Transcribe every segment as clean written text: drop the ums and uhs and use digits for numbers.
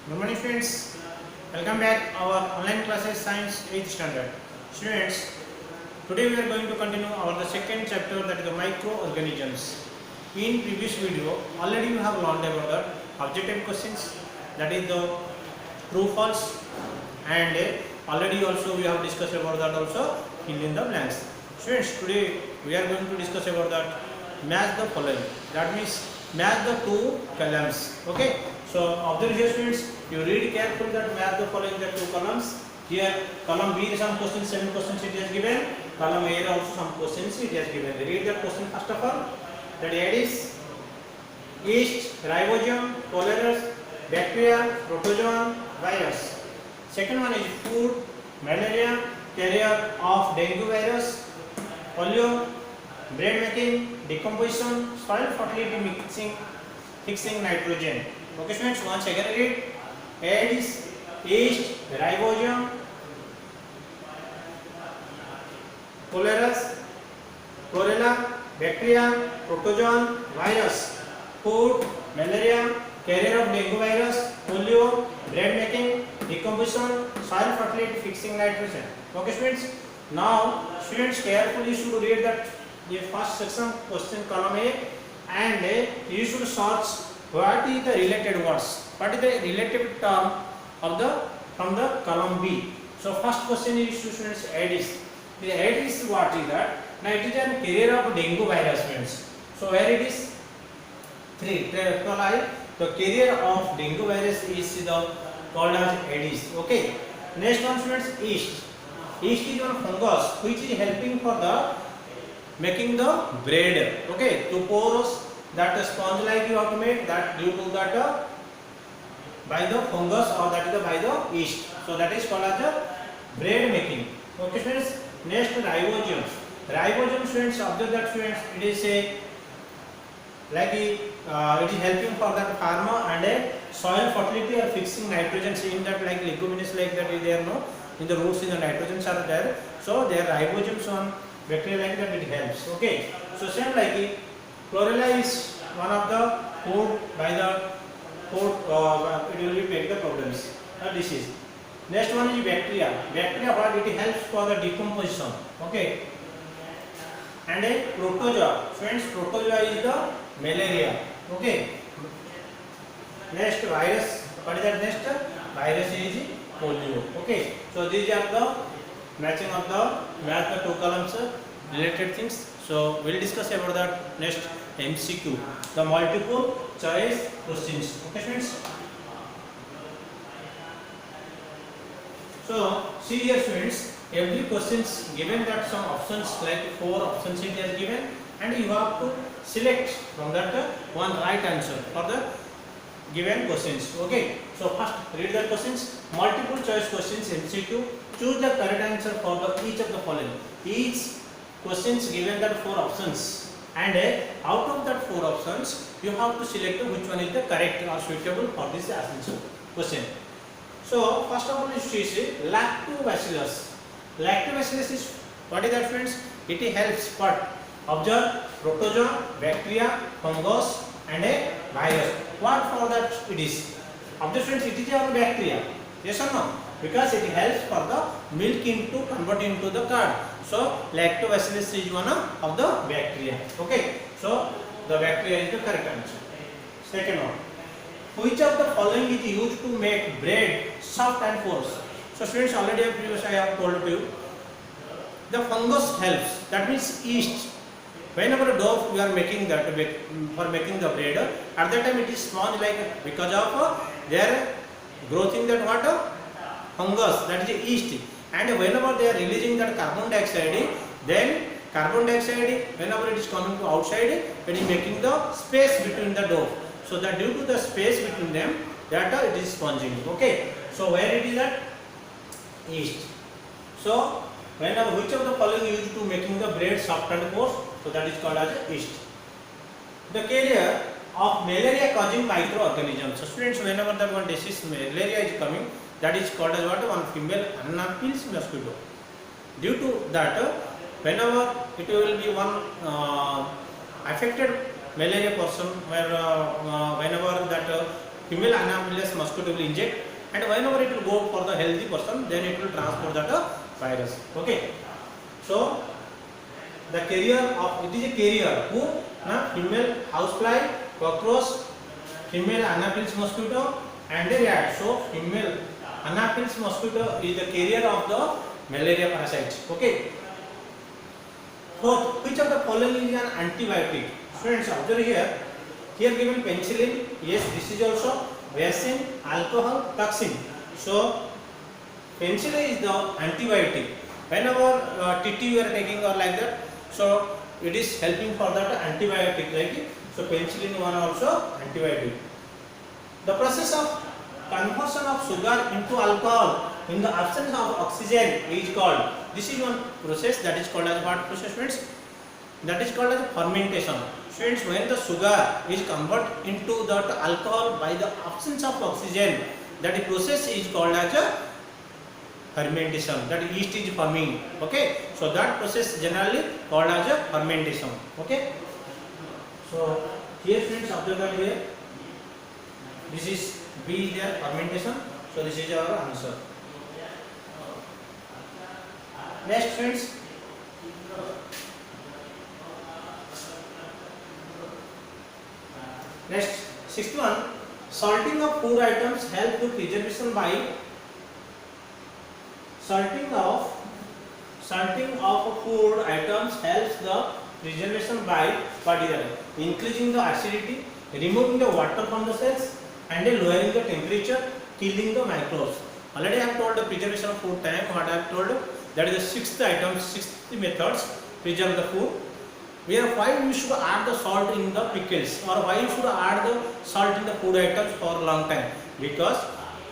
Good morning students, welcome back our online classes science 8th standard. Students, today we are going to continue our the second chapter, that is the microorganisms. In previous video already we have learned about the objective questions, that is the true false, and already also we have discussed about that also fill in the blanks. Students, today we are going to discuss about that match the following, that means match the two columns. Okay, so observe here students, you read carefully that match the following the two columns. Here column B some questions, 7 questions it is given, column A also some questions it is given. Read the question first of all, that is yeast, ribosome, polymerase, bacteria, protozoan, virus. Second one is food, malaria, carrier of dengue virus, polio, bread making, decomposition, soil fertility, fixing nitrogen. Okay students, once again read. Aedes, yeast, ribosome, polymerase, chlorella, bacteria, protozoan, virus, food, malaria, carrier of dengue virus, polio, bread making, decomposition, soil fertility, fixing nitrogen. Okay students, now students carefully should read that the first section question column A, and you should search what is the related words, what is the related term of the from the column B. So first question is students Aedes. The Aedes, what is that? Now it is a carrier of dengue virus friends. So where it is? 3. The carrier of dengue virus is the called as Aedes. Okay. Next one students, yeast. Yeast is one fungus which is helping for the making the bread. Okay. To porous, that sponge like you have to make, that due to that by the fungus, or that is by the yeast. So that is called as the bread making. Okay students. Next ribosome. Ribosome students, observe that students, it is a like it is helping for that pharma and a soil fertility or fixing nitrogen. In that like leguminous like that is there, no, in the roots in the nitrogens are there. So their ribosomes on bacteria like that it helps. Okay. So same like it, chlorella is one of the food by the food, it will be make the problems, disease. Next one is bacteria. Bacteria, what it helps for the decomposition. Okay. And a protozoa. Friends, protozoa is the malaria. Okay. Next virus. What is that next? Virus is polio. Okay. So these are the matching of the match the two columns related things. So we'll discuss about that next MCQ. The multiple choice questions. Okay friends. So see here students, every questions given that some options like 4 options it is given, and you have to select from that one right answer for the given questions. Okay. So first read the questions. Multiple choice questions MCQ. Choose the correct answer for the each of the following. Each questions given that 4 options, and out of that 4 options you have to select which one is the correct or suitable for this answer question. So first of all is lactobacillus. Lactobacillus is, what is that friends? It helps what? Observe protozoa, bacteria, fungus and a virus. What for that it is? Observe friends, it is a bacteria. Yes or no? Because it helps for the milk into convert into the curd. So lactobacillus is one of the bacteria. Okay. So the bacteria is the correct answer. Second one. Which of the following is used to make bread soft and porous? So students, already previously I have told you, the fungus helps. That means yeast. Whenever a dough we are making that for making the bread, at that time it is sponge like because of their growth in that water fungus, that is yeast. And whenever they are releasing that carbon dioxide, then carbon dioxide whenever it is coming to outside, it is making the space between the dough. So that due to the space between them, that it is sponging. Okay. So where it is at? Yeast. So whenever which of the following used to making the bread soft and coarse? So that is called as yeast. The carrier of malaria causing microorganisms. So students, whenever that one disease malaria is coming, that is called as what? One female Anopheles mosquito. Due to that, whenever it will be one affected malaria person, where whenever that female Anopheles mosquito will inject, and whenever it will go for the healthy person, then it will transport that virus. Okay, so the carrier of, it is a carrier who female housefly, cockroach, female Anopheles mosquito, and a rat. So female Anopheles mosquito is the carrier of the malaria parasite. Okay. Fourth, which of the following is an antibiotic? Students, observe here. Here given penicillin. Yes, this is also vaccine, alcohol, toxin. So penicillin is the antibiotic. Whenever TT you are taking or like that, so it is helping for that antibiotic. Like so, penicillin one also antibiotic. The process of conversion of sugar into alcohol in the absence of oxygen is called. This is one process that is called as what process, friends? That is called as fermentation. Friends, when the sugar is converted into that alcohol by the absence of oxygen, that process is called as a fermentation. That yeast is forming. Okay, so that process generally called as a fermentation. Okay, so here friends, observe that here. This is B is their fermentation. So this is our answer. Next friends, next sixth one, salting of food items help to preservation by salting of food items helps the preservation by what is that? Increasing the acidity, removing the water from the cells, and lowering the temperature, killing the microbes. Already I have told the preservation of food time. What I have told, that is the sixth item, sixth methods preserve the food. Where why we should add the salt in the pickles, or why you should add the salt in the food items for a long time? Because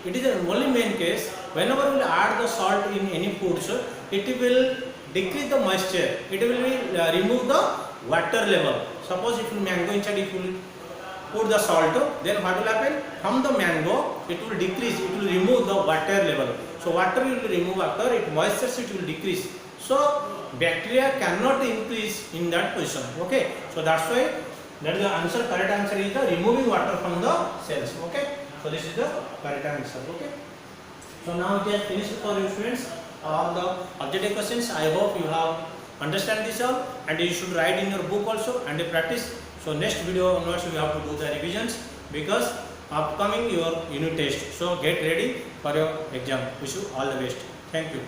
it is the only main case. Whenever we add the salt in any foods, it will decrease the moisture. It will remove the water level. Suppose if you mango inside, if you put the salt, then what will happen? From the mango, it will decrease. It will remove the water level. So water will remove after it, moisture it will decrease. So bacteria cannot increase in that position. Okay, so that's why that is the answer. Correct answer is the removing water from the cells. Okay, so this is the correct answer. Okay, so now it has finished for you students all the objective questions. I hope you have understand this all, and you should write in your book also and practice. So next video onwards you have to do the revisions, because upcoming your unit test. So get ready for your exam. Wish you all the best. Thank you.